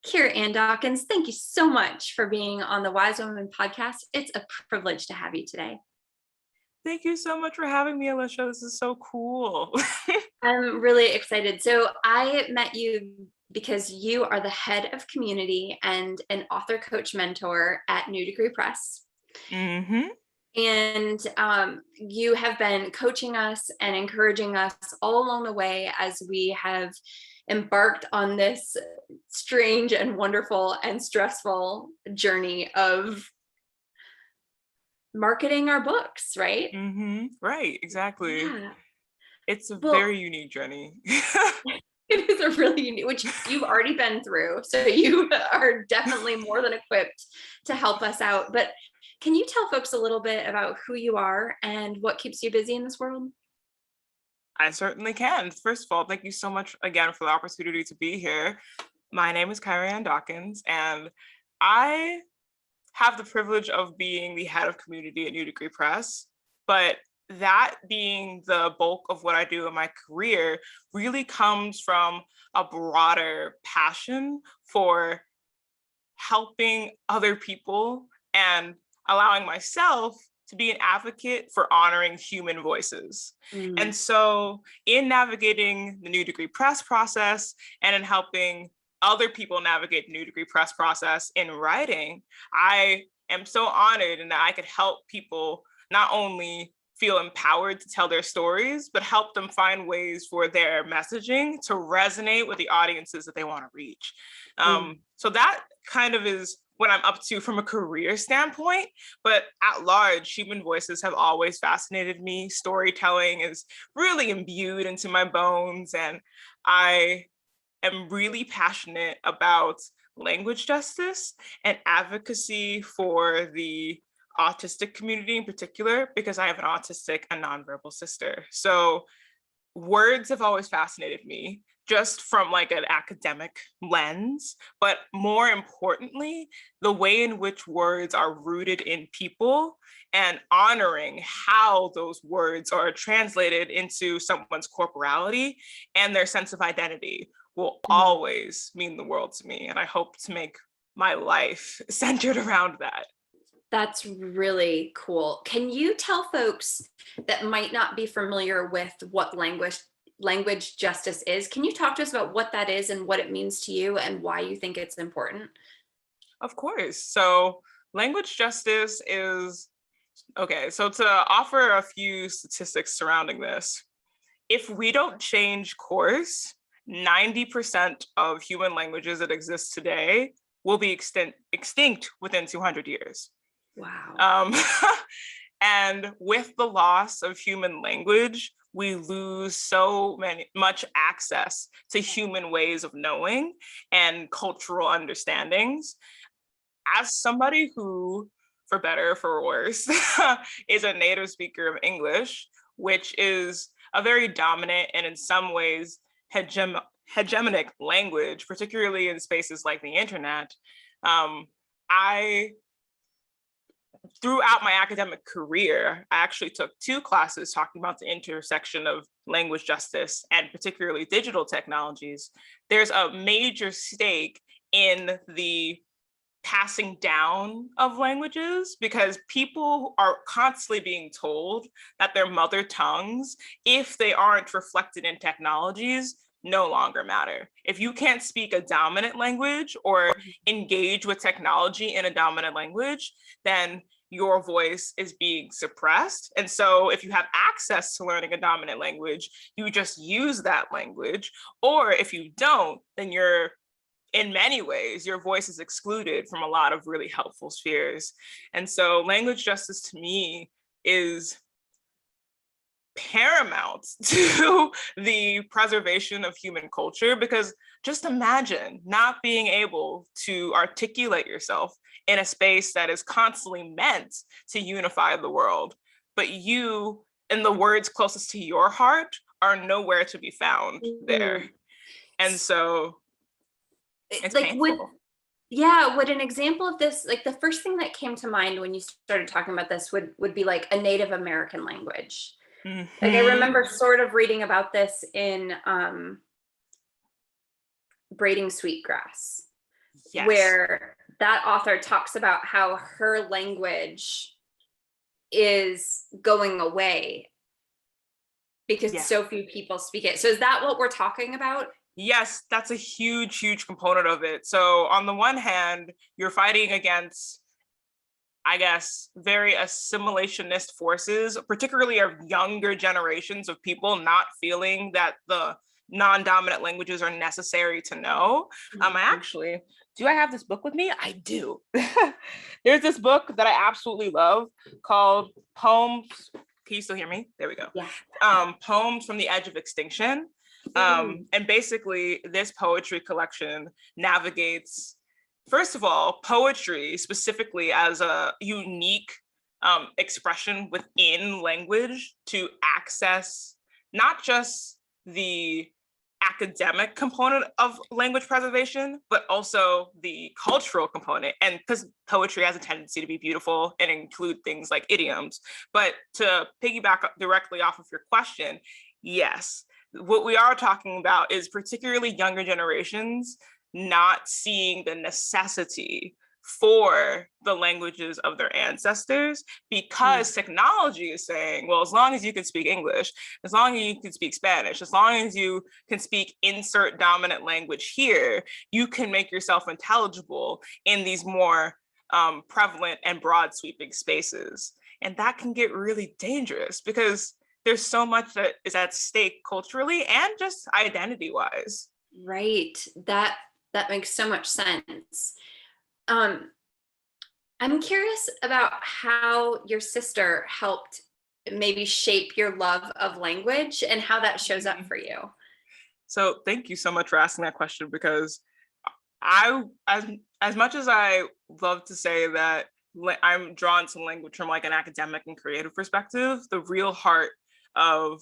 Kyra Ann Dawkins, thank you so much for being on the Wise Women podcast. It's a privilege to have you today. Thank you so much for having me, Alisha. This is so cool. I'm really excited. So I met you because you are the head of community and an author coach mentor at New Degree Press. Mm-hmm. And you have been coaching us and encouraging us all along the way as we have embarked on this strange and wonderful and stressful journey of marketing our books, right? Mm-hmm. Right, exactly. Yeah. It's a Well, very unique journey. it is a really unique, which you've already been through. So you are definitely more than equipped to help us out. But can you tell folks a little bit about who you are and what keeps you busy in this world? I certainly can. First of all, thank you so much again for the opportunity to be here. My name is Kyra Ann Dawkins, and I have the privilege of being the head of community at New Degree Press. But that being the bulk of what I do in my career really comes from a broader passion for helping other people and allowing myself to be an advocate for honoring human voices. Mm. And so, in navigating the New Degree Press process and in helping other people navigate the New Degree Press process in writing, I am so honored in that I could help people not only feel empowered to tell their stories, but help them find ways for their messaging to resonate with the audiences that they want to reach. So that kind of is what I'm up to from a career standpoint, but at large, human voices have always fascinated me. Storytelling is really imbued into my bones, and I am really passionate about language justice and advocacy for the autistic community in particular, because I have an autistic and nonverbal sister. So words have always fascinated me just from like an academic lens, but more importantly, the way in which words are rooted in people and honoring how those words are translated into someone's corporality and their sense of identity will always mean the world to me. And I hope to make my life centered around that. That's really cool. Can you tell folks that might not be familiar with what language justice is? Can you talk to us about what that is and what it means to you and why you think it's important? Of course. So language justice is okay. So to offer a few statistics surrounding this, if we don't change course, 90% of human languages that exist today will be extinct within 200 years. Wow. Um, and with the loss of human language, we lose so much access to human ways of knowing and cultural understandings. As somebody who, for better or for worse, is a native speaker of English, which is a very dominant and in some ways hegemonic language, particularly in spaces like the internet, I throughout my academic career, I actually took 2 classes talking about the intersection of language justice and particularly digital technologies. There's a major stake in the passing down of languages because people are constantly being told that their mother tongues, if they aren't reflected in technologies, no longer matter. If you can't speak a dominant language or engage with technology in a dominant language, then your voice is being suppressed. And so if you have access to learning a dominant language, you just use that language. Or if you don't, then you're in many ways, your voice is excluded from a lot of really helpful spheres. And so language justice to me is paramount to the preservation of human culture, because just imagine not being able to articulate yourself in a space that is constantly meant to unify the world, but you and the words closest to your heart are nowhere to be found there. And so it's Like painful. would an example of this, like the first thing that came to mind when you started talking about this would be like a Native American language. Like I Mm-hmm. remember sort of reading about this in Braiding Sweetgrass. Yes. where that author talks about how her language is going away because so few people speak it. So is that what we're talking about? Yes, that's a huge, huge component of it. So on the one hand, you're fighting against, I guess, very assimilationist forces, particularly of younger generations of people not feeling that the non-dominant languages are necessary to know. Do I have this book with me? I do. There's this book that I absolutely love called Poems. Can you still hear me? There we go. Yeah. Poems from the Edge of Extinction. And basically, this poetry collection navigates, first of all, poetry specifically as a unique expression within language to access not just the academic component of language preservation, but also the cultural component. And because poetry has a tendency to be beautiful and include things like idioms. But to piggyback directly off of your question, yes, what we are talking about is particularly younger generations not seeing the necessity for the languages of their ancestors because technology is saying, well, as long as you can speak English, as long as you can speak Spanish, as long as you can speak insert dominant language here, you can make yourself intelligible in these more prevalent and broad sweeping spaces. And that can get really dangerous because there's so much that is at stake culturally and just identity wise. Right. That makes so much sense. I'm curious about how your sister helped maybe shape your love of language and how that shows up for you. So thank you so much for asking that question, because as much as I love to say that I'm drawn to language from like an academic and creative perspective, the real heart of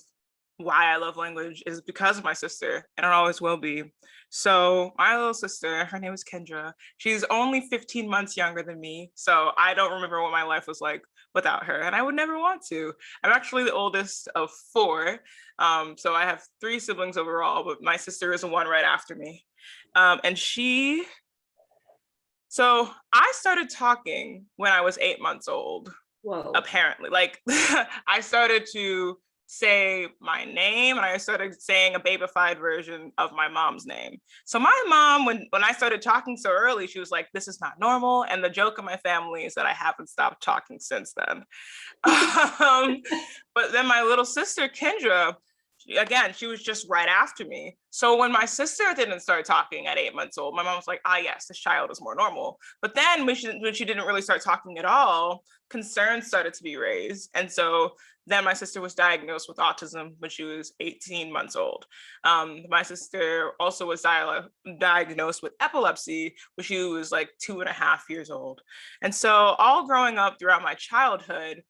why I love language is because of my sister, and it always will be. So my little sister, her name is Kendra. She's only 15 months younger than me. So I don't remember what my life was like without her, and I would never want to. I'm actually the oldest of four. So I have three siblings overall, but my sister is the one right after me. So I started talking when I was 8 months old. Whoa. Apparently, like I started to say my name, and I started saying a babified version of my mom's name. So my mom, when I started talking so early, she was like, this is not normal. And the joke of my family is that I haven't stopped talking since then. But then my little sister, Kendra, again, she was just right after me. So when my sister didn't start talking at 8 months old, my mom was like, yes, this child is more normal. But then when she didn't really start talking at all, concerns started to be raised. And so then my sister was diagnosed with autism when she was 18 months old. My sister also was diagnosed with epilepsy when she was like 2.5 years old. And so all growing up throughout my childhood,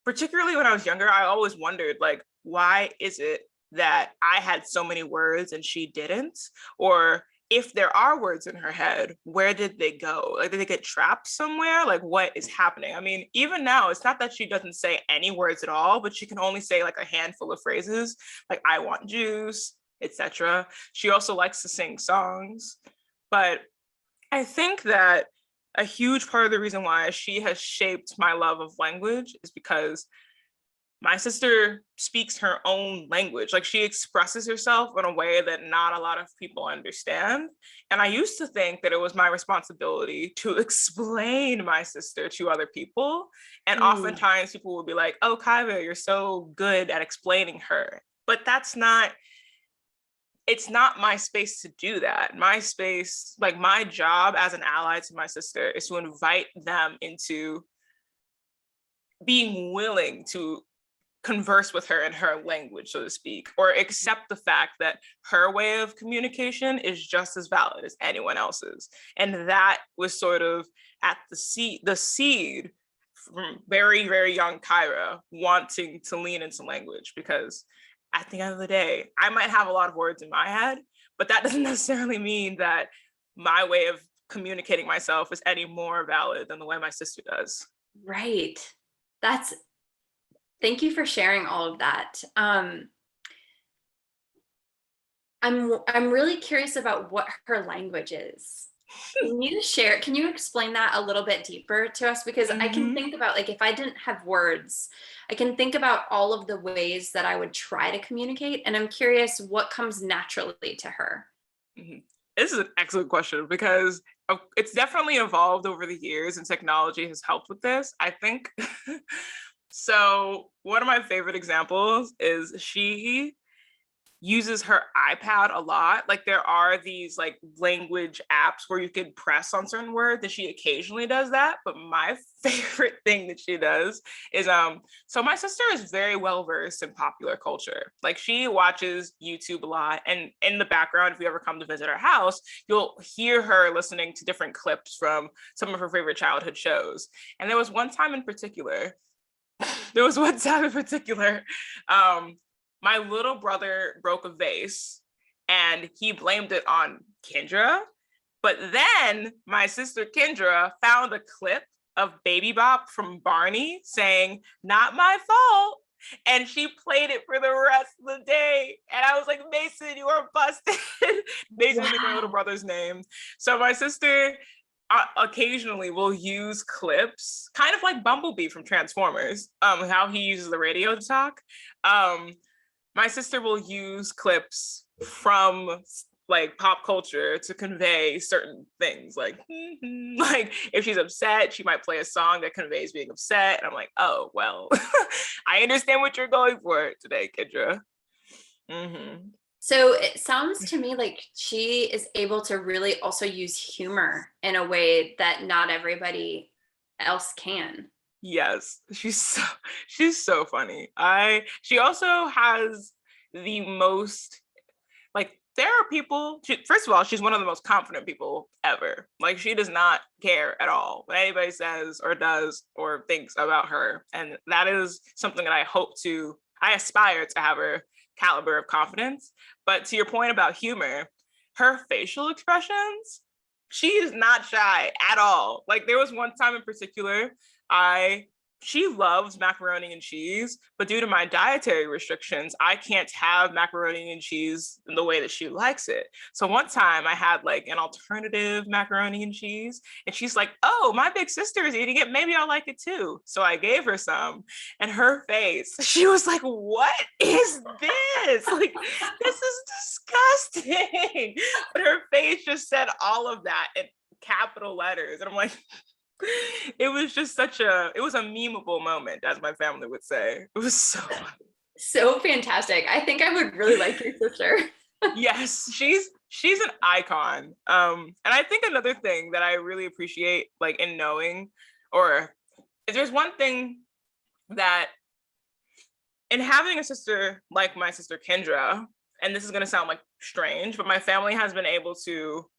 particularly when I was younger, I always wondered, like, why is it that I had so many words and she didn't? Or if there are words in her head, where did they go? Like, did they get trapped somewhere? Like, what is happening? I mean, even now, it's not that she doesn't say any words at all, but she can only say like a handful of phrases, like I want juice, etc. She also likes to sing songs. But I think that a huge part of the reason why she has shaped my love of language is because my sister speaks her own language. Like, she expresses herself in a way that not a lot of people understand. And I used to think that it was my responsibility to explain my sister to other people. And oftentimes people would be like, oh, Kyra, you're so good at explaining her. But it's not my space to do that. My space, like my job as an ally to my sister, is to invite them into being willing to converse with her in her language, so to speak, or accept the fact that her way of communication is just as valid as anyone else's. And that was sort of at the seed from very, very young Kyra wanting to lean into language, because at the end of the day, I might have a lot of words in my head, but that doesn't necessarily mean that my way of communicating myself is any more valid than the way my sister does. Right. Thank you for sharing all of that. I'm really curious about what her language is. Can you explain that a little bit deeper to us? Because I can Mhm. think about, like, if I didn't have words, I can think about all of the ways that I would try to communicate. And I'm curious what comes naturally to her. Mhm. This is an excellent question because it's definitely evolved over the years and technology has helped with this. I think so. One of my favorite examples is she uses her iPad a lot. Like there are these like language apps where you can press on certain words, and she occasionally does that. But my favorite thing that she does is so my sister is very well versed in popular culture. Like she watches YouTube a lot, and in the background, if you ever come to visit her house, you'll hear her listening to different clips from some of her favorite childhood shows. And there was one time in particular, um, my little brother broke a vase and he blamed it on Kendra. But then my sister Kendra found a clip of Baby Bop from Barney saying, "Not my fault." And she played it for the rest of the day. And I was like, Mason, you are busted. Mason is like my little Wow. brother's name. So my sister occasionally will use clips, kind of like Bumblebee from Transformers, how he uses the radio to talk. Um, my sister will use clips from like pop culture to convey certain things like like if she's upset she might play a song that conveys being upset, and I'm like, oh well. I understand what you're going for today, Kendra. Mm-hmm. So it sounds to me like she is able to really also use humor in a way that not everybody else can. Yes, she's so funny. I She also has the most, like, there are people, first of all, she's one of the most confident people ever. Like she does not care at all what anybody says or does or thinks about her. And that is something that I aspire to have her caliber of confidence. But to your point about humor, her facial expressions, she is not shy at all. Like there was one time in particular, I she loves macaroni and cheese, but due to my dietary restrictions, I can't have macaroni and cheese in the way that she likes it. So one time I had like an alternative macaroni and cheese, and she's like, "Oh, my big sister is eating it. Maybe I'll like it too." So I gave her some, and her face, she was like, "What is this? Like, this is disgusting." But her face just said all of that in capital letters. And I'm like, it was just it was a memeable moment, as my family would say. It was so funny. So fantastic. I think I would really like your sister. Yes, she's an icon. And I think another thing that I really appreciate, like in knowing, or if there's one thing that in having a sister like my sister Kendra, and this is gonna sound like strange, but my family has been able to,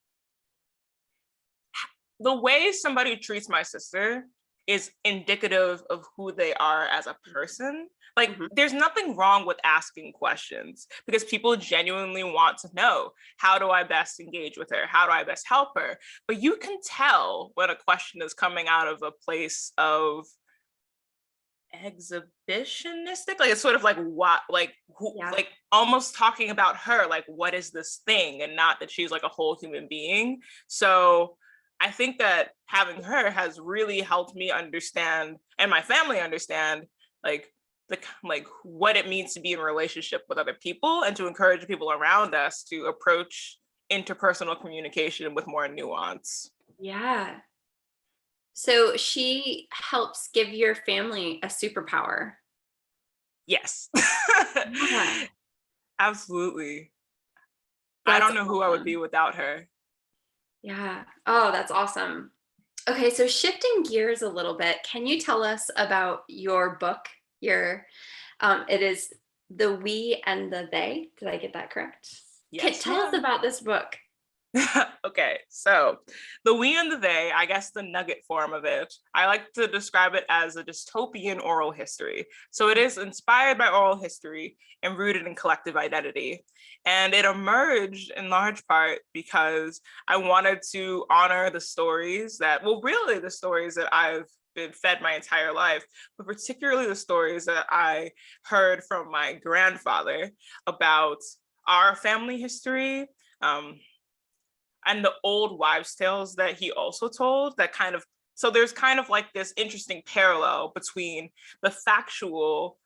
the way somebody treats my sister is indicative of who they are as a person. Like, Mhm. there's nothing wrong with asking questions because people genuinely want to know, how do I best engage with her? How do I best help her? But you can tell when a question is coming out of a place of exhibitionistic, like it's sort of like what, like who, Yeah. like almost talking about her, like what is this thing, and not that she's like a whole human being. So I think that having her has really helped me understand, and my family understand, like like what it means to be in a relationship with other people, and to encourage people around us to approach interpersonal communication with more nuance. Yeah. So she helps give your family a superpower. Yes. Yeah. Absolutely. I That's don't know who I would be awesome. without her. Yeah. Oh, that's awesome. Okay, so shifting gears a little bit, can you tell us about your book? Your it is The We and the They. Did I get that correct? Yes, Tell us ma'am. about this book. Okay, so the we and the they, I guess the nugget form of it, I like to describe it as a dystopian oral history. So it is inspired by oral history and rooted in collective identity. And it emerged in large part because I wanted to honor the stories that, well, really the stories that I've been fed my entire life, but particularly the stories that I heard from my grandfather about our family history. Um, and the old wives' tales that he also told that kind of, so there's kind of like this interesting parallel between the factual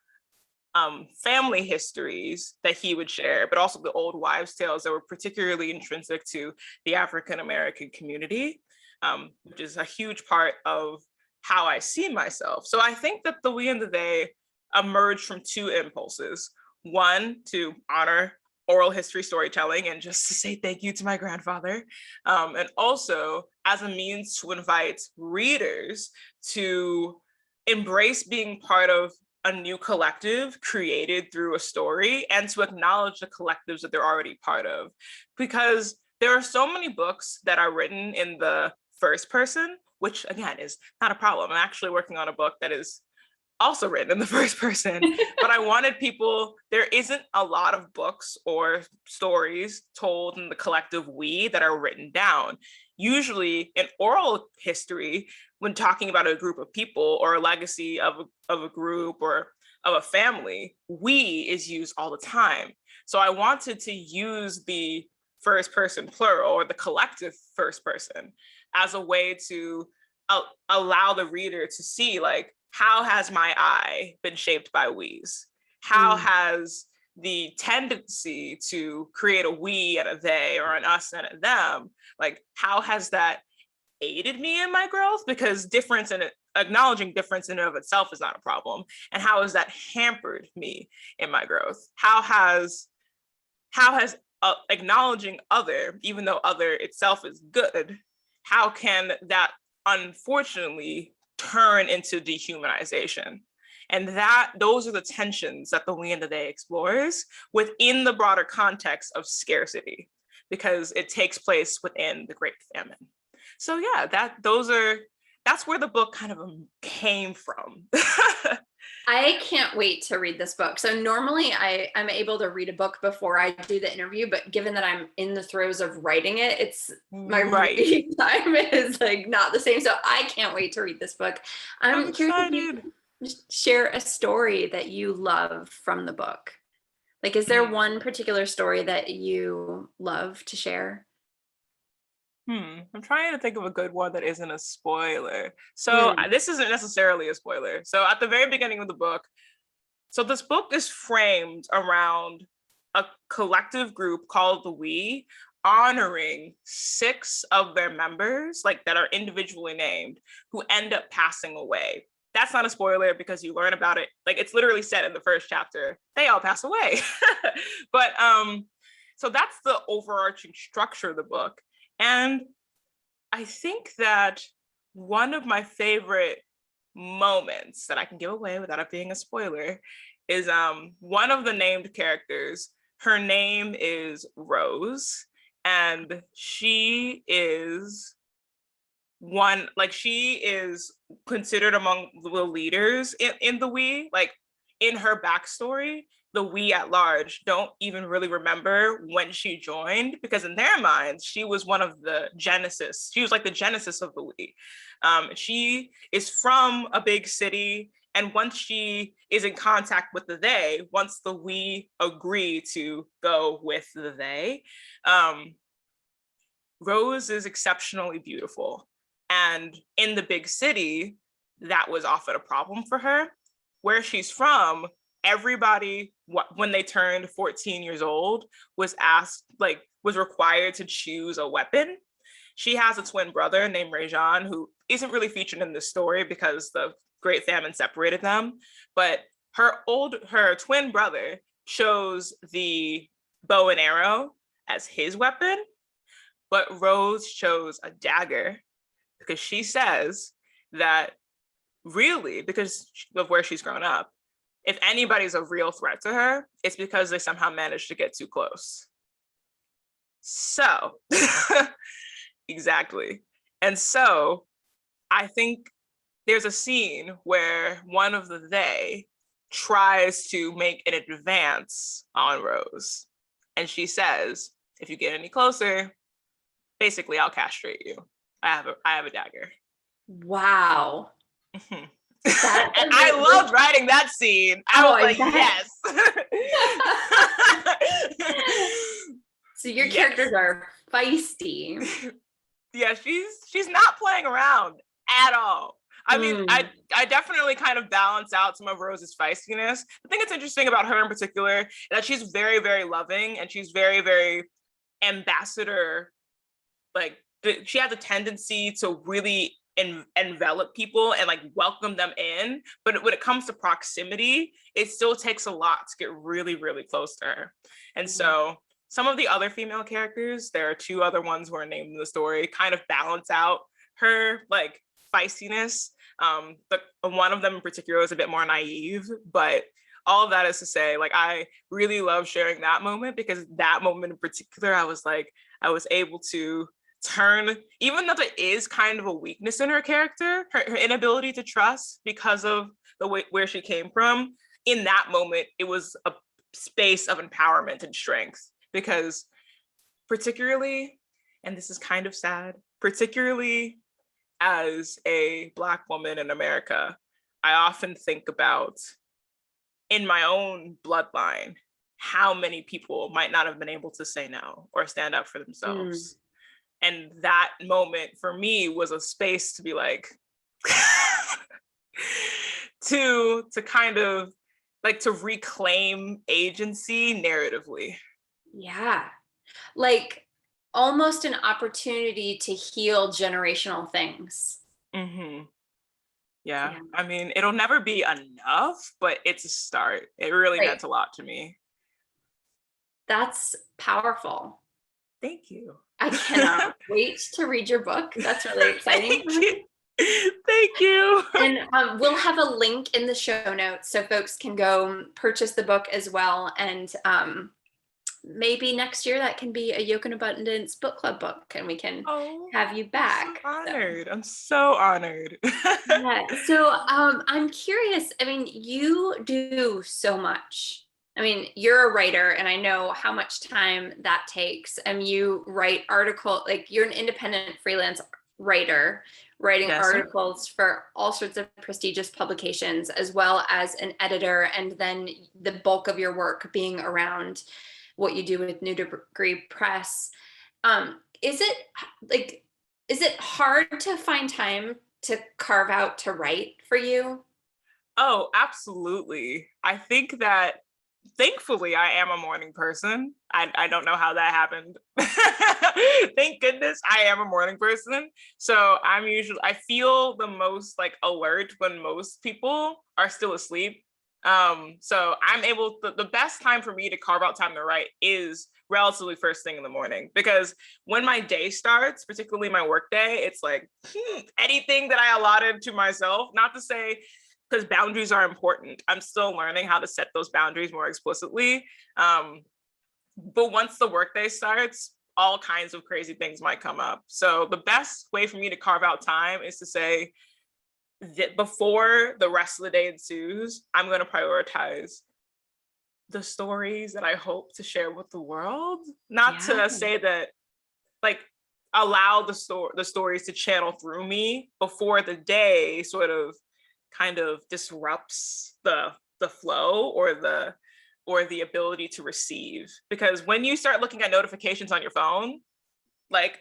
family histories that he would share, but also the old wives' tales that were particularly intrinsic to the African American community, which is a huge part of how I see myself. So I think that the We and the They emerged from two impulses. One, to honor oral history storytelling and just to say thank you to my grandfather, and also as a means to invite readers to embrace being part of a new collective created through a story and to acknowledge the collectives that they're already part of. Because there are so many books that are written in the first person, which again is not a problem. I'm actually working on a book that is also written in the first person, but I wanted people, there isn't a lot of books or stories told in the collective we that are written down. Usually in oral history, when talking about a group of people or a legacy of a group or of a family, we is used all the time. So I wanted to use the first person plural or the collective first person as a way to allow the reader to see, like, how has my I been shaped by we's? How has the tendency to create a we and a they or an us and a them, like how has that aided me in my growth? Because difference and acknowledging difference in and of itself is not a problem. And how has that hampered me in my growth? How has acknowledging other, even though other itself is good, how can that unfortunately turn into dehumanization? And those are the tensions that the We and the They explores within the broader context of scarcity, because it takes place within the Great Famine. So yeah, that's where the book kind of came from. I can't wait to read this book. So normally I'm able to read a book before I do the interview, but given that I'm in the throes of writing it, it's my reading time is like not the same. So I can't wait to read this book. I'm curious if you share a story that you love from the book. Like, is there one particular story that you love to share? I'm trying to think of a good one that isn't a spoiler. So this isn't necessarily a spoiler. So at the very beginning of the book, so this book is framed around a collective group called the We, honoring 6 of their members, like that are individually named, who end up passing away. That's not a spoiler because you learn about it. Like, it's literally said in the first chapter, they all pass away. But so that's the overarching structure of the book. And I think that one of my favorite moments that I can give away without it being a spoiler is one of the named characters. Her name is Rose, and she is considered among the leaders in the We. Like, in her backstory, the We at large don't even really remember when she joined, because in their minds, she was one of the genesis. She was like the genesis of the We. She is from a big city, and once she is in contact with the They, once the We agree to go with the They, Rose is exceptionally beautiful. And in the big city, that was often a problem for her. Where she's from, everybody, when they turned 14 years old, was required to choose a weapon. She has a twin brother named Rajan, who isn't really featured in this story because the Great Famine separated them. But her twin brother chose the bow and arrow as his weapon, but Rose chose a dagger because she says that, really, because of where she's grown up, if anybody's a real threat to her, it's because they somehow managed to get too close. So, exactly. And so I think there's a scene where one of the They tries to make an advance on Rose. And she says, if you get any closer, basically I'll castrate you. I have a dagger. Wow. And I loved writing that scene. I was like, yes. So your characters are feisty. Yeah, she's not playing around at all. I mean, I definitely kind of balance out some of Rose's feistiness. The thing that's interesting about her in particular is that she's very, very loving, and she's very, very ambassador. Like, she has a tendency to really envelop people and like welcome them in. But when it comes to proximity, it still takes a lot to get really, really close to her. And so some of the other female characters, there are two other ones who are named in the story, kind of balance out her like feistiness. But one of them in particular is a bit more naive, but all of that is to say, like, I really love sharing that moment, because that moment in particular, I was able to turn, even though there is kind of a weakness in her character, her inability to trust because of the way where she came from. In that moment, it was a space of empowerment and strength, because particularly, and this is kind of sad, particularly as a Black woman in America, I often think about, in my own bloodline, how many people might not have been able to say no or stand up for themselves. And that moment for me was a space to be like, to kind of like to reclaim agency narratively. Yeah. Like almost an opportunity to heal generational things. Yeah. I mean, it'll never be enough, but it's a start. It really meant a lot to me. That's powerful. Thank you. I cannot wait to read your book. That's really exciting. Thank you. And we'll have a link in the show notes so folks can go purchase the book as well. And maybe next year that can be a Yoke and Abundance book club book, and we can have you back. I'm so honored. I'm so honored. Yeah. So I'm curious. I mean, you do so much. I mean, you're a writer, and I know how much time that takes. And you write like you're an independent freelance writer, writing articles for all sorts of prestigious publications, as well as an editor, and then the bulk of your work being around what you do with New Degree Press. Is it hard to find time to carve out to write for you? Oh, absolutely. I think that thankfully I am a morning person. I don't know how that happened. Thank goodness I am a morning person. So I feel the most like alert when most people are still asleep. So I'm the best time for me to carve out time to write is relatively first thing in the morning, because when my day starts, particularly my work day, it's like anything that I allotted to myself, not to say, because boundaries are important. I'm still learning how to set those boundaries more explicitly. But once the workday starts, all kinds of crazy things might come up. So the best way for me to carve out time is to say that before the rest of the day ensues, I'm going to prioritize the stories that I hope to share with the world. Not to say that, like, allow the stories to channel through me before the day sort of kind of disrupts the flow or the ability to receive. Because when you start looking at notifications on your phone, like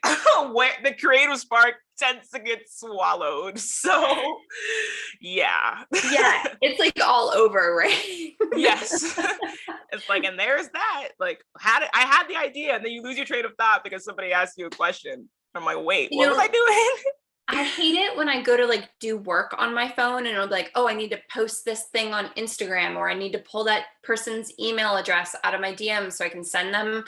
where the creative spark tends to get swallowed. So yeah, it's like all over, right? Yes. It's like, and there's that, like, I had the idea, and then you lose your train of thought because somebody asks you a question. I'm like, wait, what was I doing? I hate it when I go to like do work on my phone, and I'm like, oh, I need to post this thing on Instagram, or I need to pull that person's email address out of my DMs so I can send them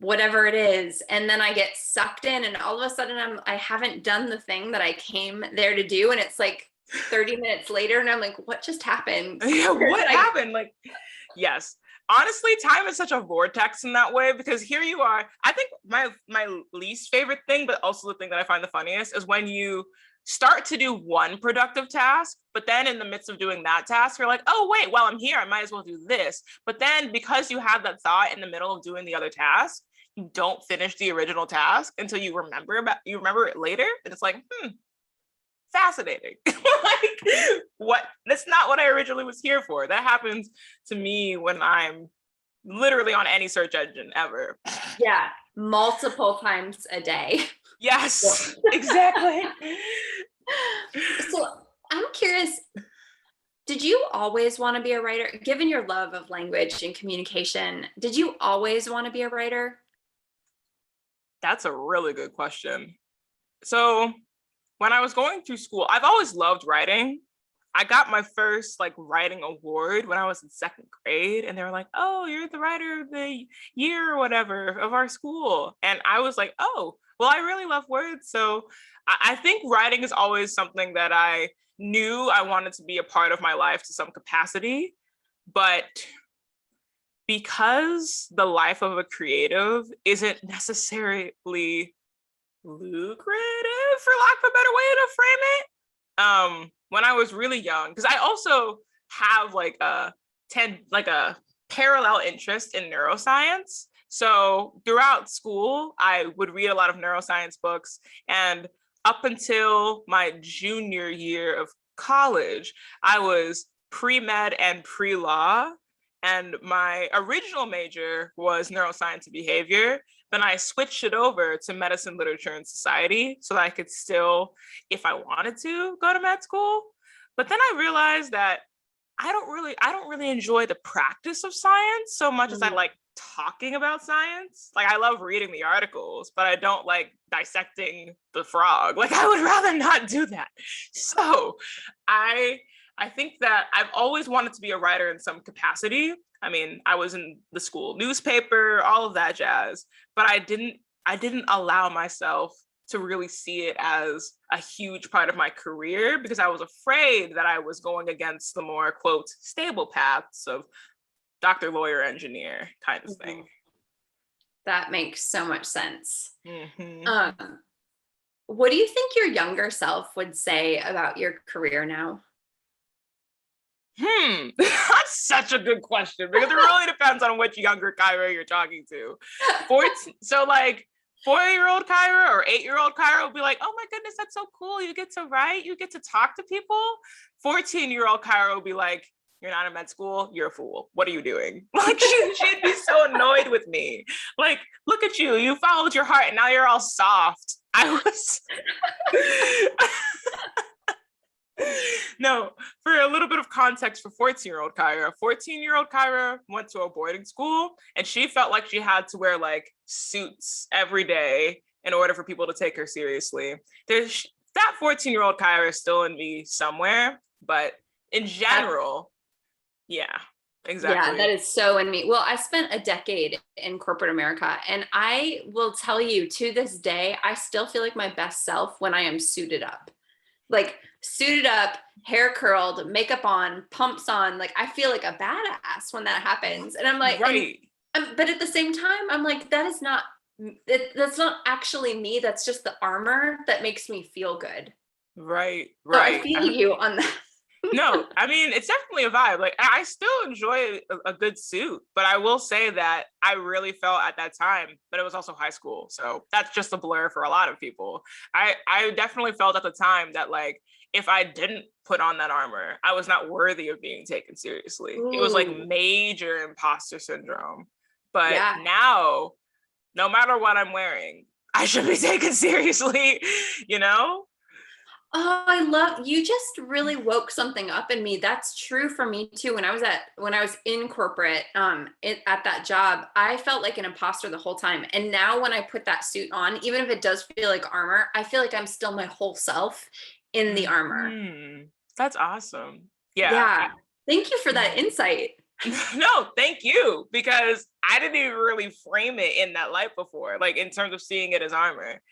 whatever it is. And then I get sucked in, and all of a sudden I haven't done the thing that I came there to do. And it's like 30 minutes later, and I'm like, what just happened? Yeah, what happened? Like, yes. Honestly, time is such a vortex in that way, because here you are. I think my least favorite thing, but also the thing that I find the funniest, is when you start to do one productive task, but then in the midst of doing that task, you're like, oh, wait, while I'm here, I might as well do this. But then because you had that thought in the middle of doing the other task, you don't finish the original task until you remember it later. And it's like, fascinating. Like, what? That's not what I originally was here for. That happens to me when I'm literally on any search engine ever. Yeah, multiple times a day. Yes, exactly. So I'm curious, did you always want to be a writer? Given your love of language and communication, did you always want to be a writer? That's a really good question. So when I was going through school, I've always loved writing. I got my first like writing award when I was in second grade, and they were like, "Oh, you're the writer of the year or whatever of our school." And I was like, "Oh, well, I really love words." So I think writing is always something that I knew I wanted to be a part of my life to some capacity. But because the life of a creative isn't necessarily lucrative, for lack of a better way to frame it, when I was really young, because I also have like a parallel interest in neuroscience. So throughout school, I would read a lot of neuroscience books, and up until my junior year of college, I was pre-med and pre-law, and my original major was neuroscience and behavior. Then I switched it over to medicine, literature, and society so that I could still, if I wanted to, go to med school. But then I realized that I don't really enjoy the practice of science so much as I like talking about science. Like I love reading the articles, but I don't like dissecting the frog. Like I would rather not do that. So I think that I've always wanted to be a writer in some capacity. I mean, I was in the school newspaper, all of that jazz, but I didn't allow myself to really see it as a huge part of my career because I was afraid that I was going against the more, quote, stable paths of doctor, lawyer, engineer kind of thing. That makes so much sense. Mm-hmm. What do you think your younger self would say about your career now? That's such a good question because it really depends on which younger Kyra you're talking to. 4-year-old Kyra or 8-year-old Kyra will be like, "Oh my goodness, that's so cool. You get to write, you get to talk to people." 14-year-old Kyra will be like, "You're not in med school, you're a fool. What are you doing?" Like she'd be so annoyed with me. Like, look at you, you followed your heart and now you're all soft. I was No, for a little bit of context for 14-year-old Kyra, 14-year-old Kyra went to a boarding school and she felt like she had to wear like suits every day in order for people to take her seriously. There's that 14-year-old Kyra is still in me somewhere, but in general, yeah, exactly. Yeah, that is so in me. Well, I spent a decade in corporate America, and I will tell you to this day, I still feel like my best self when I am suited up. Like suited up, hair curled, makeup on, pumps on. Like I feel like a badass when that happens. And I'm like, right. But at the same time, I'm like, that's not actually me. That's just the armor that makes me feel good. Right. So I feel you on that. No, I mean, it's definitely a vibe. Like I still enjoy a good suit, but I will say that I really felt at that time, but it was also high school. So that's just a blur for a lot of people. I definitely felt at the time that like, if I didn't put on that armor, I was not worthy of being taken seriously. Ooh. It was like major imposter syndrome. But Yeah. now, no matter what I'm wearing, I should be taken seriously, you know? Oh, I love you just really woke something up in me. That's true for me too. When I was in corporate, at that job, I felt like an imposter the whole time. And now when I put that suit on, even if it does feel like armor, I feel like I'm still my whole self in the armor. That's awesome. Yeah. Yeah. Thank you for that insight. No, thank you, because I didn't even really frame it in that light before, like in terms of seeing it as armor.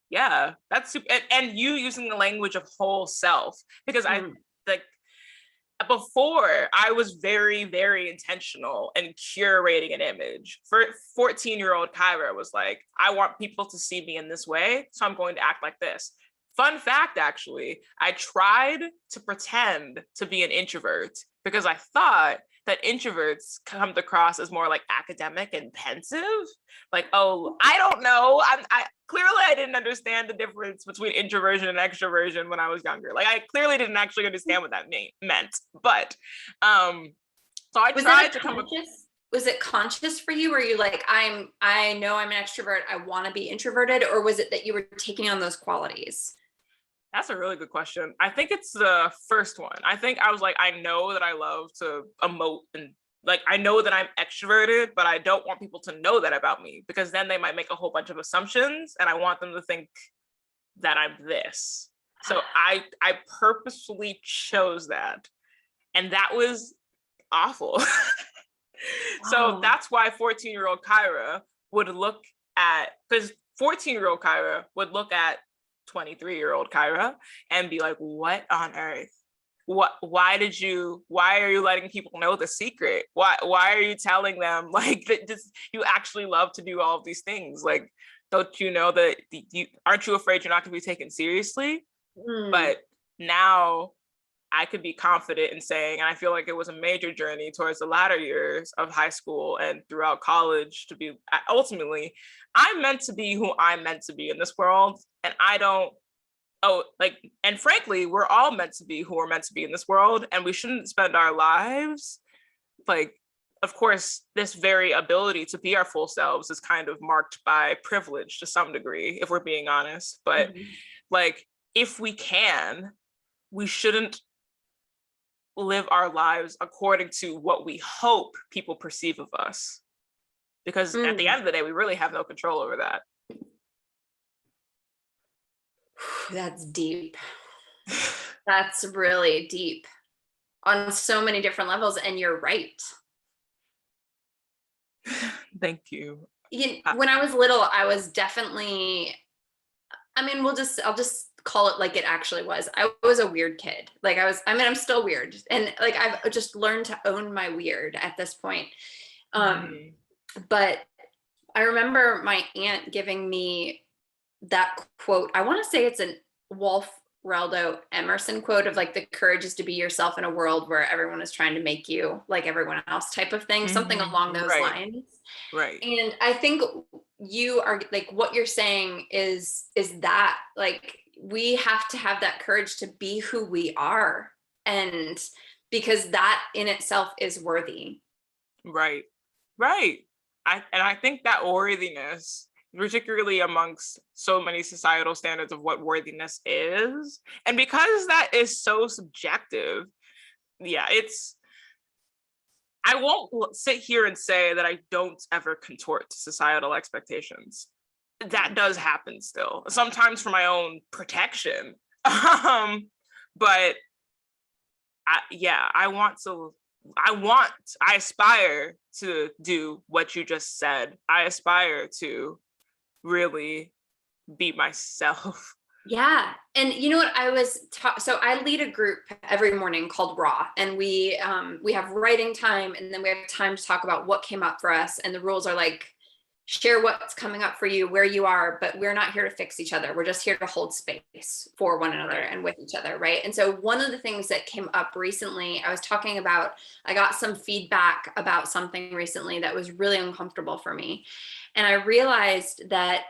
Yeah, that's super. And you using the language of whole self, because I like before I was very, very intentional in curating an image. For 14-year-old Kyra was like, I want people to see me in this way, so I'm going to act like this. Fun fact, actually, I tried to pretend to be an introvert because I thought that introverts come across as more like academic and pensive. Like, oh, I don't know. I clearly I didn't understand the difference between introversion and extroversion when I was younger. Like, I clearly didn't actually understand what that meant. But so I tried to come. was it conscious for you? Were you like, I know I'm an extrovert, I want to be introverted, or was it that you were taking on those qualities? That's a really good question. I think it's the first one. I think I was like, I know that I love to emote and like I know that I'm extroverted, but I don't want people to know that about me because then they might make a whole bunch of assumptions and I want them to think that I'm this. So I purposefully chose that. And that was awful. So Wow. that's why 14-year-old Kyra would look at, because 14-year-old Kyra would look at 23-year-old Kyra and be like, what on earth? Why are you letting people know the secret? Why are you telling them like that just you actually love to do all of these things? Like, don't you know that aren't you afraid you're not gonna be taken seriously? But now I could be confident in saying, and I feel like it was a major journey towards the latter years of high school and throughout college to be ultimately, I'm meant to be who I'm meant to be in this world. And I don't, and frankly, we're all meant to be who we're meant to be in this world. And we shouldn't spend our lives, like, of course, this very ability to be our full selves is kind of marked by privilege to some degree, if we're being honest. But like, if we can, we shouldn't live our lives according to what we hope people perceive of us. Because at the end of the day, we really have no control over that. That's deep. That's really deep on so many different levels. And you're right. Thank you. When I was little, I was definitely, I mean, I'll just call it like it actually was. I was a weird kid. Like I'm still weird. And like, I've just learned to own my weird at this point. But I remember my aunt giving me that quote. I want to say it's a Waldo Emerson quote of like, the courage is to be yourself in a world where everyone is trying to make you like everyone else type of thing, something along those lines. Right. And I think you are like, what you're saying is that like, we have to have that courage to be who we are. And because that in itself is worthy. Right. I think that worthiness, particularly amongst so many societal standards of what worthiness is, and because that is so subjective, I won't sit here and say that I don't ever contort to societal expectations. That does happen still, sometimes for my own protection. But I aspire to do what you just said. I aspire to really be myself. Yeah. And you know what, so I lead a group every morning called Raw, and we have writing time, and then we have time to talk about what came up for us. And the rules are like, share what's coming up for you, where you are, but we're not here to fix each other. We're just here to hold space for one another and with each other, right? And so one of the things that came up recently, I got some feedback about something recently that was really uncomfortable for me. And I realized that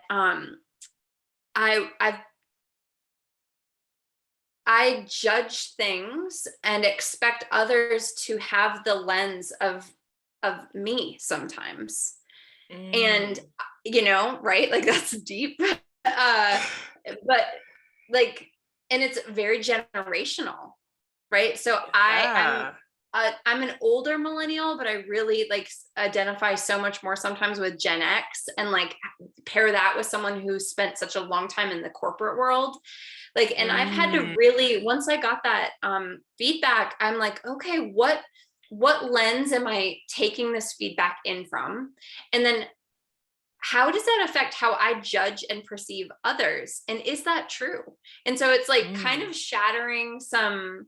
I judge things and expect others to have the lens of me sometimes. And right, like that's deep. But like, and it's very generational, right? So I'm an older millennial, but I really like identify so much more sometimes with Gen X, and like pair that with someone who spent such a long time in the corporate world. Like, and I've had to really, once I got that feedback, I'm like, okay, what lens am I taking this feedback in from? And then how does that affect how I judge and perceive others? And is that true? And so it's like kind of shattering some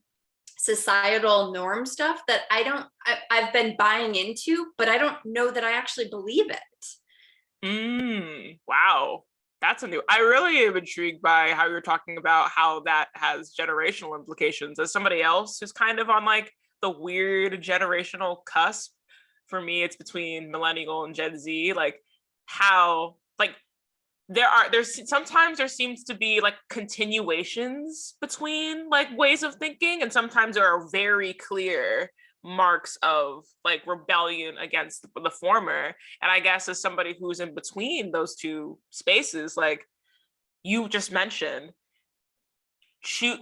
societal norm stuff that I've been buying into, but I don't know that I actually believe it. Wow. I really am intrigued by how you're talking about how that has generational implications. As somebody else who's kind of on like the weird generational cusp, for me, it's between millennial and Gen Z, like how like sometimes there seems to be like continuations between like ways of thinking, and sometimes there are very clear marks of like rebellion against the former. And I guess as somebody who's in between those two spaces, like you just mentioned,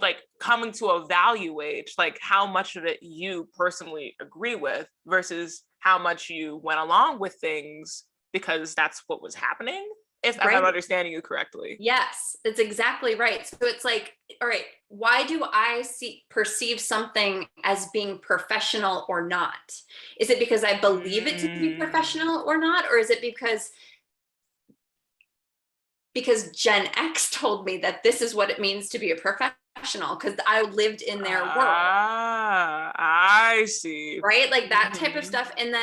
like coming to evaluate like how much of it you personally agree with versus how much you went along with things because that's what was happening, if Right. I'm understanding you correctly. Yes, that's exactly right. So it's like, all right, why do I perceive something as being professional or not? Is it because I believe it to be professional or not? Or is it because Gen X told me that this is what it means to be a professional because I lived in their world? I see. Right? Like that type of stuff. And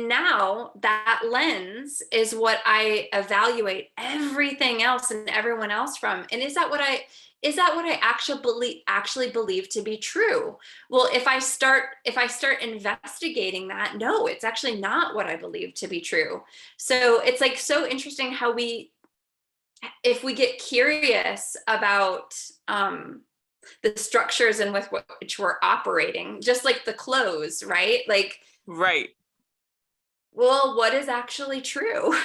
now that lens is what I evaluate everything else and everyone else from. And is that what I actually believe to be true? Well, if I start investigating that, no, it's actually not what I believe to be true. So it's like so interesting how if we get curious about the structures and with which we're operating, just like the clothes, right? Like, right. Well, what is actually true?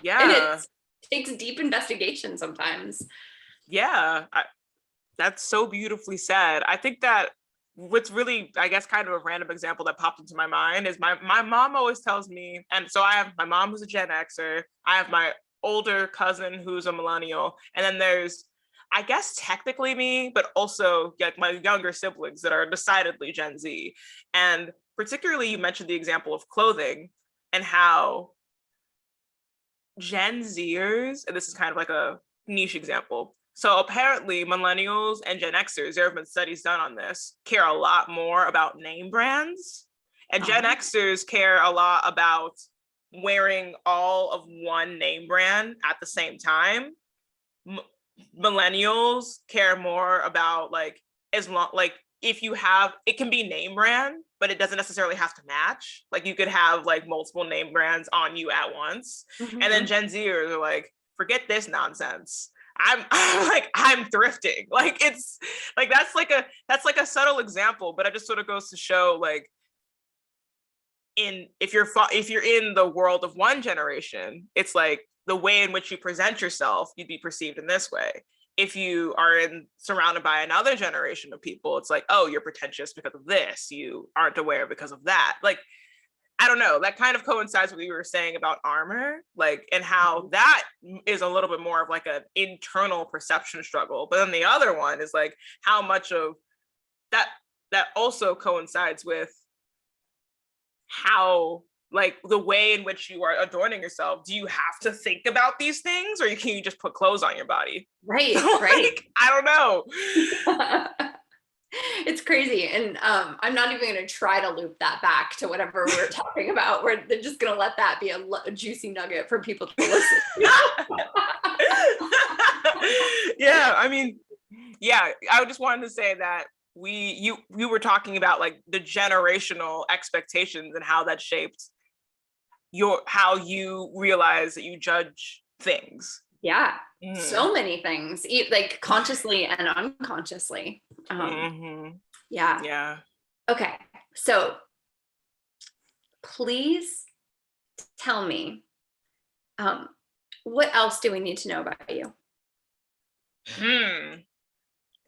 Yeah. And it takes deep investigation sometimes. Yeah, that's so beautifully said. I think that what's really, I guess, kind of a random example that popped into my mind is my mom always tells me, and so I have my mom who's a Gen Xer, I have my older cousin who's a millennial, and then there's, I guess, technically me, but also like my younger siblings that are decidedly Gen Z. And particularly, you mentioned the example of clothing and how Gen Zers, and this is kind of like a niche example. So apparently millennials and Gen Xers, there have been studies done on this, care a lot more about name brands. And Gen Xers care a lot about wearing all of one name brand at the same time. Millennials care more about like, as long, like if you have, it can be name brand, but it doesn't necessarily have to match. Like you could have like multiple name brands on you at once. Mm-hmm. And then Gen Zers are like, forget this nonsense. I'm thrifting. Like it's like that's like a subtle example, but it just sort of goes to show like if you're in the world of one generation, it's like the way in which you present yourself, you'd be perceived in this way. If you are surrounded by another generation of people, it's like, oh, you're pretentious because of this. You aren't aware because of that. Like, I don't know, that kind of coincides with what you were saying about armor, like, and how that is a little bit more of like an internal perception struggle. But then the other one is like how much of that also coincides with how, like, the way in which you are adorning yourself. Do you have to think about these things, or can you just put clothes on your body? Right, like, right. I don't know. It's crazy. And I'm not even going to try to loop that back to whatever we're talking about. They're just going to let that be a juicy nugget for people to listen. Yeah, I mean, yeah, I just wanted to say that we were talking about like the generational expectations and how that shaped how you realize that you judge things. Yeah, so many things, like consciously and unconsciously. Yeah. Okay, so please tell me, what else do we need to know about you?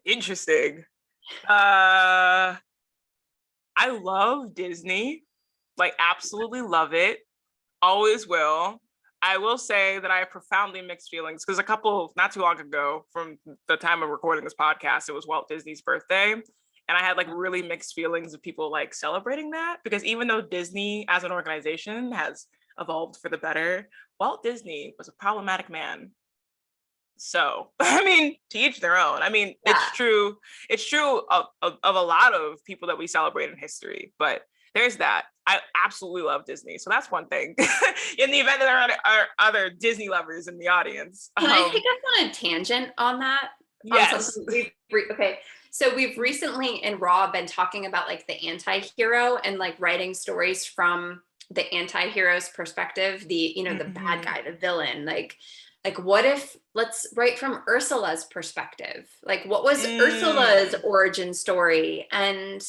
Interesting. I love Disney, like absolutely love it. Always will. I will say that I have profoundly mixed feelings because not too long ago, from the time of recording this podcast, it was Walt Disney's birthday. And I had like really mixed feelings of people like celebrating that, because even though Disney as an organization has evolved for the better, Walt Disney was a problematic man. So, I mean, to each their own. I mean, yeah. It's true of a lot of people that we celebrate in history, but there's that. I absolutely love Disney. So that's one thing. In the event that there are other Disney lovers in the audience. Can I take us on a tangent on that? Yes. Okay. So we've recently in Raw been talking about like the anti-hero and like writing stories from the anti-hero's perspective, the bad guy, the villain, like what if, let's write from Ursula's perspective, like what was Ursula's origin story, and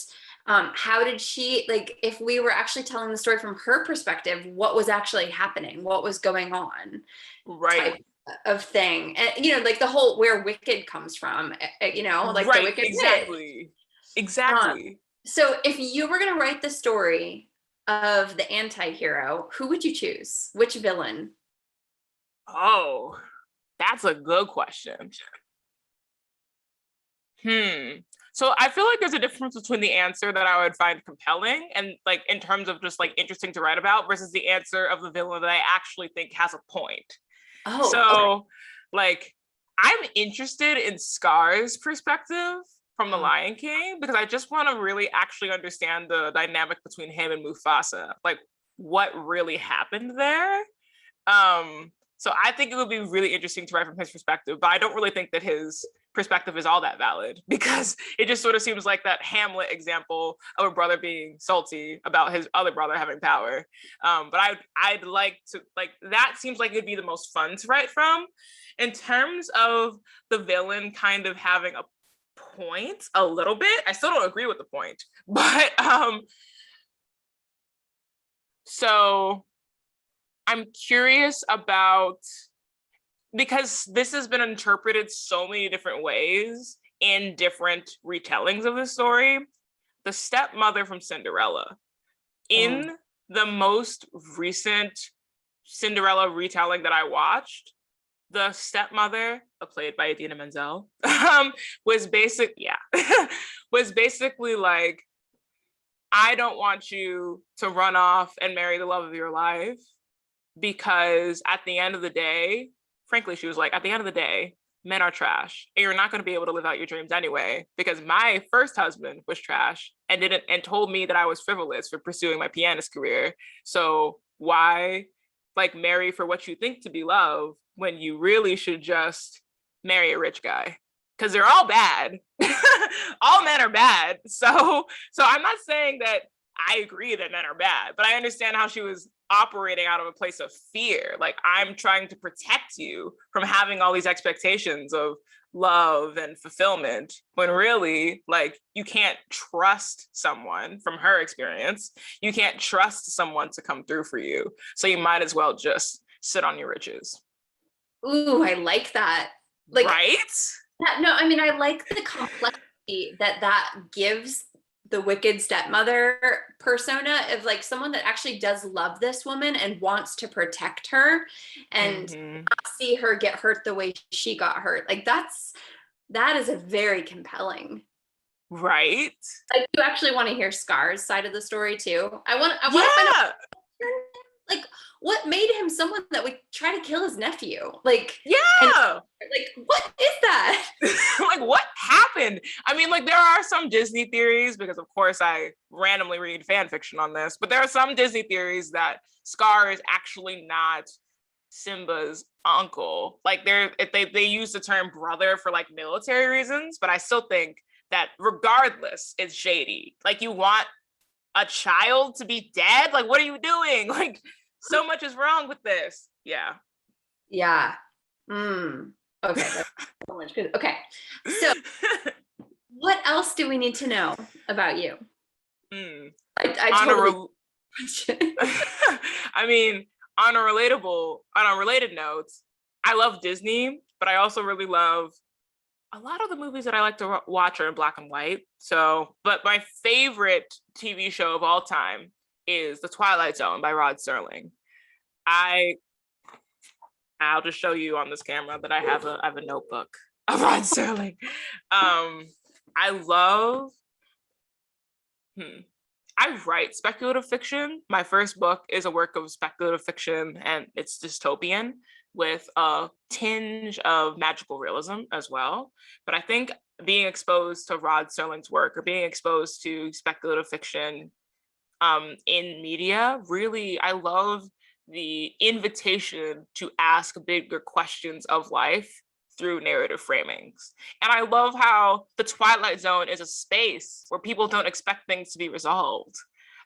How did she, like, if we were actually telling the story from her perspective, what was actually happening, what was going on, Right. type of thing. And like the whole where wicked comes from, like the Right. wicked witch. Exactly. um Exactly. so if you were going to write the story of the anti-hero, who would you choose? Which villain? Oh, that's a good question. So I feel like there's a difference between the answer that I would find compelling and like in terms of just like interesting to write about versus the answer of the villain that I actually think has a point. Oh, okay. So like I'm interested in Scar's perspective from The Lion King because I just want to really actually understand the dynamic between him and Mufasa. Like what really happened there. So I think it would be really interesting to write from his perspective, but I don't really think that his perspective is all that valid because it just sort of seems like that Hamlet example of a brother being salty about his other brother having power. But I'd like to like that seems like it'd be the most fun to write from. In terms of the villain kind of having a point a little bit, I still don't agree with the point, but so I'm curious about because this has been interpreted so many different ways in different retellings of the story. The stepmother from Cinderella. In the most recent Cinderella retelling that I watched, the stepmother, played by Idina Menzel, was was basically like, I don't want you to run off and marry the love of your life because at the end of the day, frankly, she was like, at the end of the day, men are trash and you're not going to be able to live out your dreams anyway because my first husband was trash and didn't and told me that I was frivolous for pursuing my pianist career. So why like marry for what you think to be love when you really should just marry a rich guy? Because they're all bad. All men are bad. So I'm not saying that I agree that men are bad, but I understand how she was operating out of a place of fear. Like, I'm trying to protect you from having all these expectations of love and fulfillment when really, like, you can't trust someone from her experience. You can't trust someone to come through for you. So you might as well just sit on your riches. Ooh, I like that. Like, right? No, I mean, I like the complexity that gives the wicked stepmother persona of like someone that actually does love this woman and wants to protect her and not see her get hurt the way she got hurt. Like that is a very compelling. Right? I do actually want to hear Scar's side of the story too. I want to find out like what made him someone that would try to kill his nephew. Like like what is that? Like what happened? I mean, like there are some Disney theories because of course I randomly read fan fiction on this, but there are some Disney theories that Scar is actually not Simba's uncle. Like they use the term brother for like military reasons, but I still think that regardless, it's shady. Like you want a child to be dead? Like what are you doing? Like so much is wrong with this. Yeah. Yeah. Okay. That's so much good. Okay. So what else do we need to know about you? I totally I mean, on a related note, I love Disney, but I also really love a lot of the movies that I like to watch are in black and white. So, but my favorite TV show of all time is The Twilight Zone by Rod Serling. I'll just show you on this camera that I have a notebook of Rod Serling. I love. I write speculative fiction. My first book is a work of speculative fiction, and it's dystopian with a tinge of magical realism as well. But I think being exposed to Rod Serling's work or being exposed to speculative fiction in media, really, I love the invitation to ask bigger questions of life through narrative framings. And I love how the Twilight Zone is a space where people don't expect things to be resolved.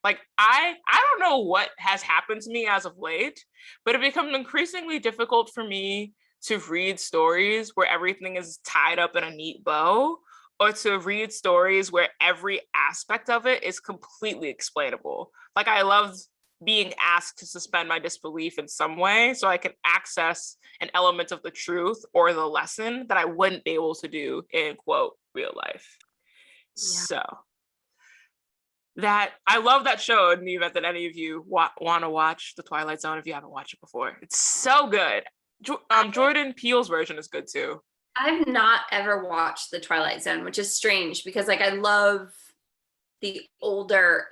Like I don't know what has happened to me as of late, but it becomes increasingly difficult for me to read stories where everything is tied up in a neat bow or to read stories where every aspect of it is completely explainable. Like I loved being asked to suspend my disbelief in some way so I can access an element of the truth or the lesson that I wouldn't be able to do in quote real life. Yeah. So that I love that show in the event that any of you want to watch The Twilight Zone if you haven't watched it before. It's so good. Jordan Peele's version is good too. I've not ever watched The Twilight Zone, which is strange because like I love the older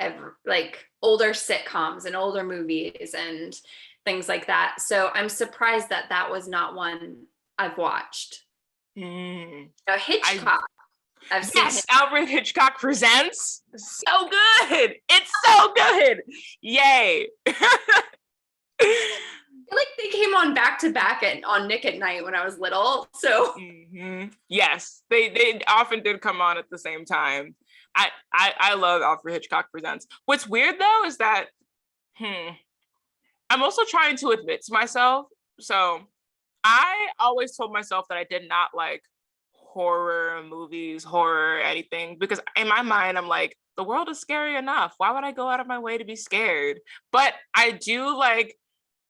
sitcoms and older movies and things like that. So I'm surprised that that was not one I've watched. Hitchcock. I've seen yes, Alfred Hitchcock Presents. So good. It's so good. Yay. I feel like they came on back to back on Nick at Night when I was little. So yes, they often did come on at the same time. I love Alfred Hitchcock Presents. What's weird though is that I'm also trying to admit to myself. So I always told myself that I did not like horror movies, horror, anything, because in my mind, I'm like, the world is scary enough. Why would I go out of my way to be scared? But I do like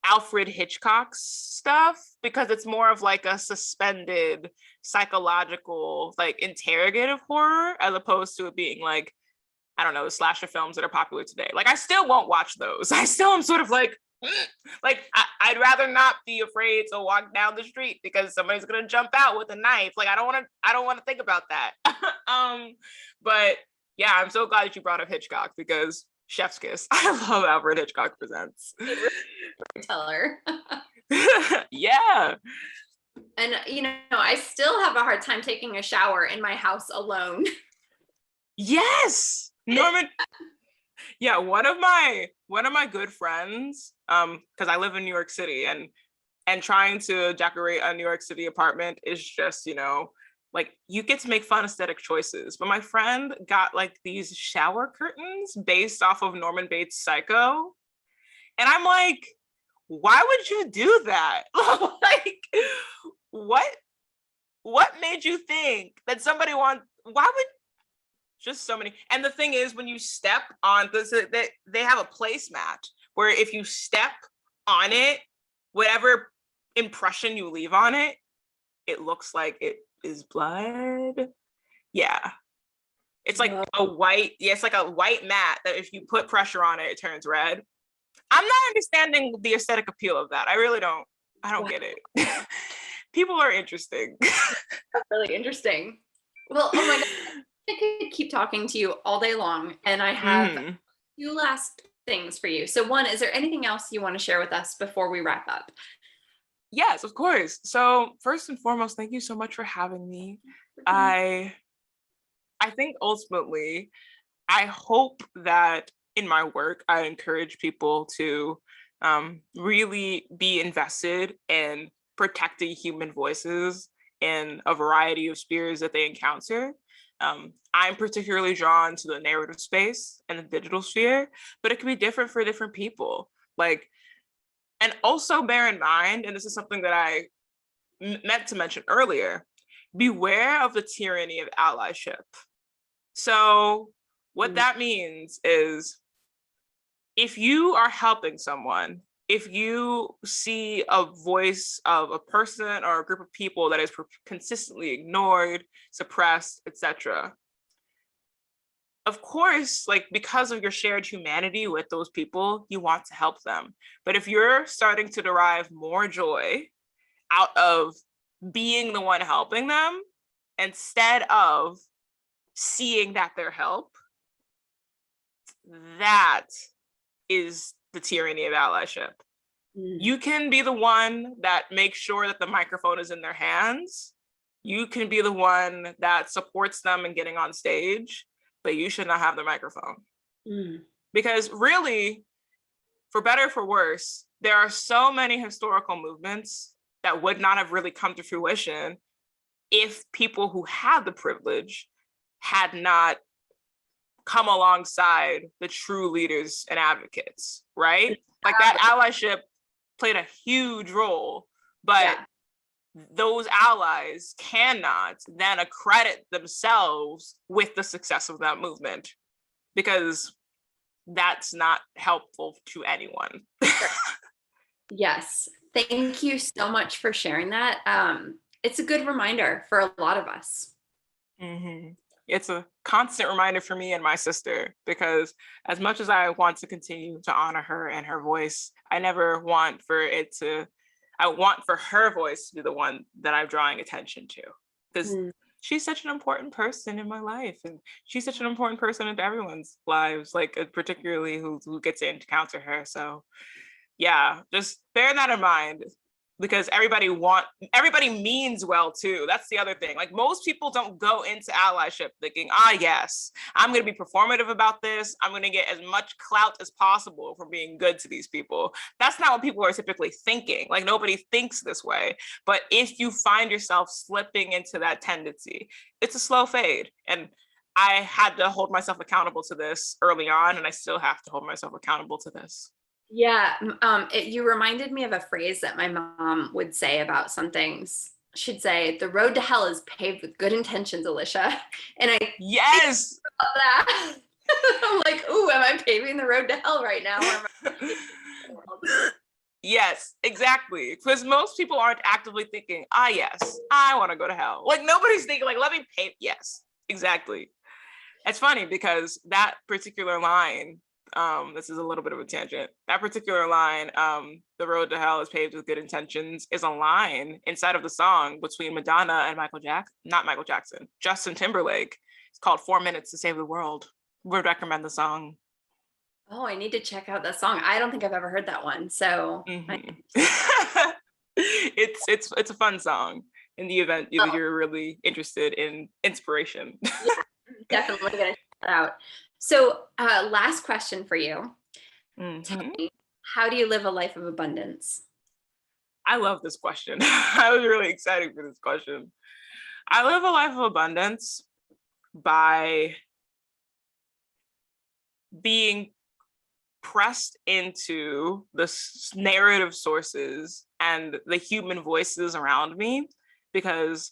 Alfred Hitchcock's stuff because it's more of like a suspended psychological, like interrogative horror, as opposed to it being like, I don't know, the slasher films that are popular today. Like I still won't watch those. I still am sort of like I'd rather not be afraid to walk down the street because somebody's gonna jump out with a knife. Like I don't want to think about that. But yeah, I'm so glad that you brought up Hitchcock because chef's kiss. I love Alfred Hitchcock Presents. Teller. Yeah. And I still have a hard time taking a shower in my house alone. Yes, Norman. Yeah, one of my good friends, because I live in New York City, and trying to decorate a New York City apartment is just, like you get to make fun aesthetic choices. But my friend got like these shower curtains based off of Norman Bates' Psycho. And I'm like, why would you do that? Like, what made you think that somebody why would just so many. And the thing is, when you step on this, they have a placemat where if you step on it, whatever impression you leave on it, it looks like it is blood. Yeah. It's like it's like a white mat that if you put pressure on it, it turns red. I'm not understanding the aesthetic appeal of that. I really don't. I don't get it. People are interesting. That's really interesting. Well, oh my God. I could keep talking to you all day long, and I have a few last things for you. So one, is there anything else you want to share with us before we wrap up? Yes, of course. So first and foremost, thank you so much for having me. I think ultimately, I hope that in my work, I encourage people to really be invested in protecting human voices in a variety of spheres that they encounter. I'm particularly drawn to the narrative space and the digital sphere, but it can be different for different people. Like, and also bear in mind, and this is something that I meant to mention earlier, beware of the tyranny of allyship. So what that means is if you are helping someone, if you see a voice of a person or a group of people that is consistently ignored, suppressed, etc., of course, like because of your shared humanity with those people, you want to help them. But if you're starting to derive more joy out of being the one helping them instead of seeing that they're help, that is the tyranny of allyship. You can be the one that makes sure that the microphone is in their hands. You can be the one that supports them in getting on stage, but you should not have the microphone. Because really, for better or for worse, there are so many historical movements that would not have really come to fruition if people who had the privilege had not come alongside the true leaders and advocates, right? Like that allyship played a huge role, but those allies cannot then accredit themselves with the success of that movement, because that's not helpful to anyone. Yes. Thank you so much for sharing that. It's a good reminder for a lot of us. Mm-hmm. It's a constant reminder for me and my sister, because as much as I want to continue to honor her and her voice, I never want for it to, I want for her voice to be the one that I'm drawing attention to, because she's such an important person in my life, and she's such an important person in everyone's lives, like particularly who gets to encounter her. So yeah, just bear that in mind, because everybody means well too. That's the other thing. Like, most people don't go into allyship thinking, yes, I'm going to be performative about this, I'm going to get as much clout as possible for being good to these people. That's not what people are typically thinking. Like, nobody thinks this way. But if you find yourself slipping into that tendency, it's a slow fade. And I had to hold myself accountable to this early on, and I still have to hold myself accountable to this. Yeah, you reminded me of a phrase that my mom would say about some things. She'd say, "The road to hell is paved with good intentions, Alisha." And I yes about that. I'm like, "Ooh, am I paving the road to hell right now?" Yes, exactly. Because most people aren't actively thinking, yes, I want to go to hell. Like, nobody's thinking, like, let me pave. Yes, exactly. It's funny because that particular line, this is a little bit of a tangent. That particular line, "The road to hell is paved with good intentions," is a line inside of the song between Madonna and Justin Timberlake. It's called 4 Minutes to Save the World. Would recommend the song. Oh, I need to check out that song. I don't think I've ever heard that one. So it's a fun song in the event that you're really interested in inspiration. Yeah, definitely gonna check that out. So last question for you. Tell me, how do you live a life of abundance? I love this question. I was really excited for this question. I live a life of abundance by being pressed into the narrative sources and the human voices around me, because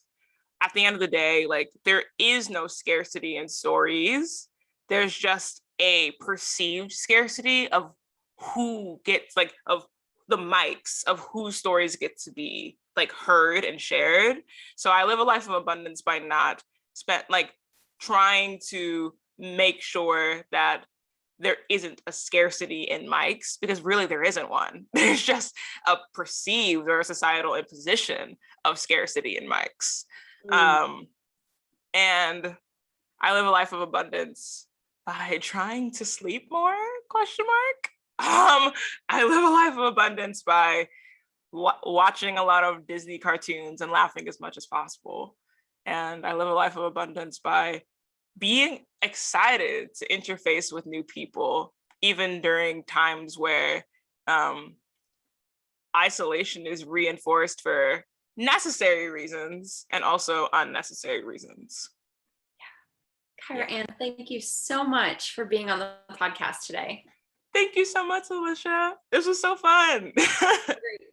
at the end of the day, like, there is no scarcity in stories. There's just a perceived scarcity of who gets, like, of the mics of whose stories get to be like heard and shared. So I live a life of abundance by not trying to make sure that there isn't a scarcity in mics, because really there isn't one. There's just a perceived or a societal imposition of scarcity in mics. And I live a life of abundance by trying to sleep more, question mark. I live a life of abundance by watching a lot of Disney cartoons and laughing as much as possible. And I live a life of abundance by being excited to interface with new people, even during times where isolation is reinforced for necessary reasons and also unnecessary reasons. Kyra Ann, thank you so much for being on the podcast today. Thank you so much, Alisha. This was so fun. Great.